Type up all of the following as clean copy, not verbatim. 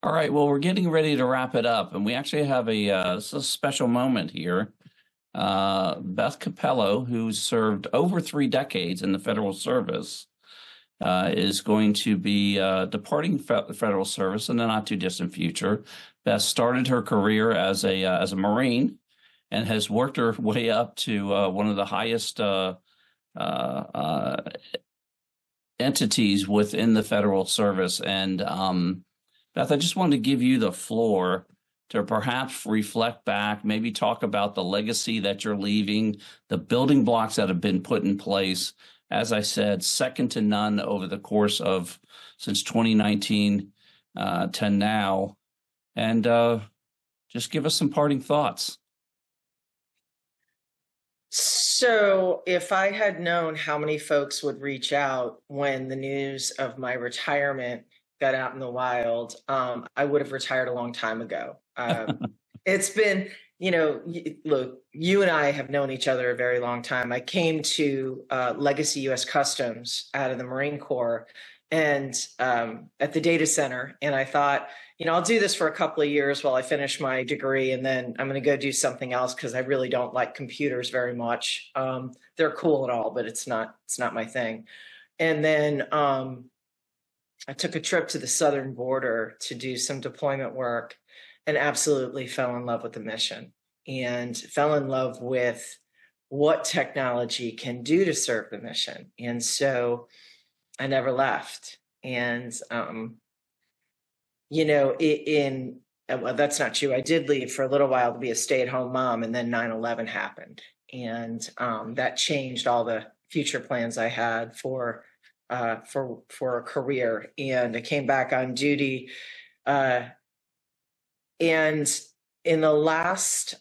All right, well, we're getting ready to wrap it up, and we actually have a special moment here. Beth Capello, who's served over 3 decades in the federal service, is going to be departing federal service in the not too distant future. Beth started her career as a Marine and has worked her way up to one of the highest entities within the federal service. And Beth, I just wanted to give you the floor to perhaps reflect back, maybe talk about the legacy that you're leaving, the building blocks that have been put in place. As I said, second to none over the course of since 2019 to now. And just give us some parting thoughts. So if I had known how many folks would reach out when the news of my retirement got out in the wild, I would have retired a long time ago. It's been, look, you and I have known each other a very long time. I came to Legacy U.S. Customs out of the Marine Corps and at the data center. And I thought, I'll do this for a couple of years while I finish my degree, and then I'm going to go do something else because I really don't like computers very much. They're cool and all, but it's not my thing. And then I took a trip to the southern border to do some deployment work and absolutely fell in love with the mission and fell in love with what technology can do to serve the mission. And so I never left. And, well, that's not true. I did leave for a little while to be a stay-at-home mom, and then 9/11 happened. And that changed all the future plans I had for a career. And I came back on duty. And in the last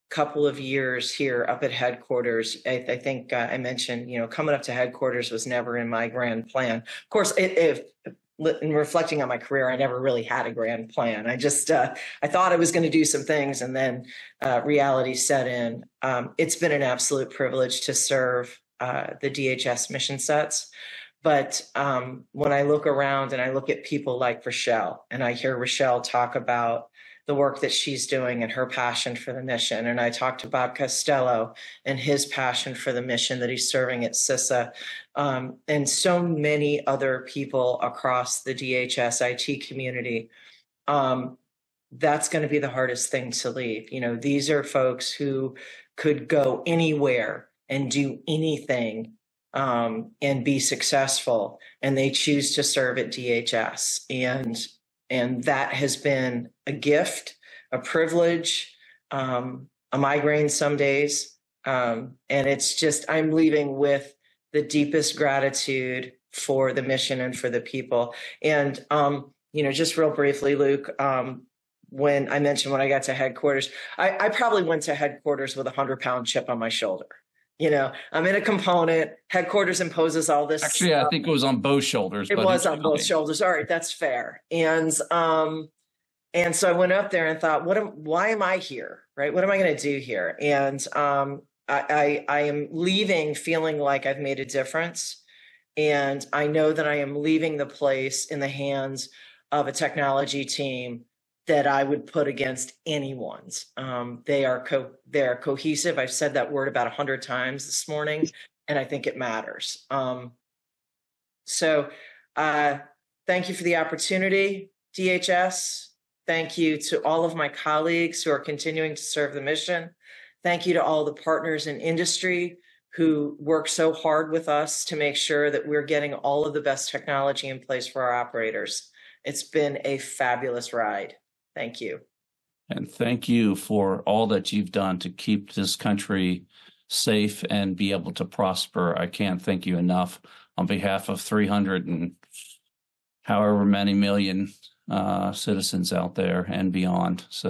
couple of years here up at headquarters, I think I mentioned, coming up to headquarters was never in my grand plan. Of course, in reflecting on my career, I never really had a grand plan. I just, I thought I was going to do some things, and then reality set in. It's been an absolute privilege to serve the DHS mission sets. But when I look around and I look at people like Rochelle, and I hear Rochelle talk about the work that she's doing and her passion for the mission, and I talked to Bob Costello and his passion for the mission that he's serving at CISA, and so many other people across the DHS IT community, that's going to be the hardest thing to leave. These are folks who could go anywhere and do anything and be successful, and they choose to serve at DHS. And that has been a gift, a privilege, a migraine some days. And it's just, I'm leaving with the deepest gratitude for the mission and for the people. And, just real briefly, Luke, when I mentioned when I got to headquarters, I probably went to headquarters with a 100-pound chip on my shoulder. I'm in a component. Headquarters imposes all this. Actually, I think it was on both shoulders. It was on both shoulders. All right, that's fair. And so I went up there and thought, why am I here? Right? What am I going to do here? And I am leaving feeling like I've made a difference. And I know that I am leaving the place in the hands of a technology team that I would put against anyone's. They are cohesive. I've said that word about 100 times this morning, and I think it matters. So thank you for the opportunity, DHS. Thank you to all of my colleagues who are continuing to serve the mission. Thank you to all the partners in industry who work so hard with us to make sure that we're getting all of the best technology in place for our operators. It's been a fabulous ride. Thank you. And thank you for all that you've done to keep this country safe and be able to prosper. I can't thank you enough on behalf of 300 and however many million citizens out there and beyond. So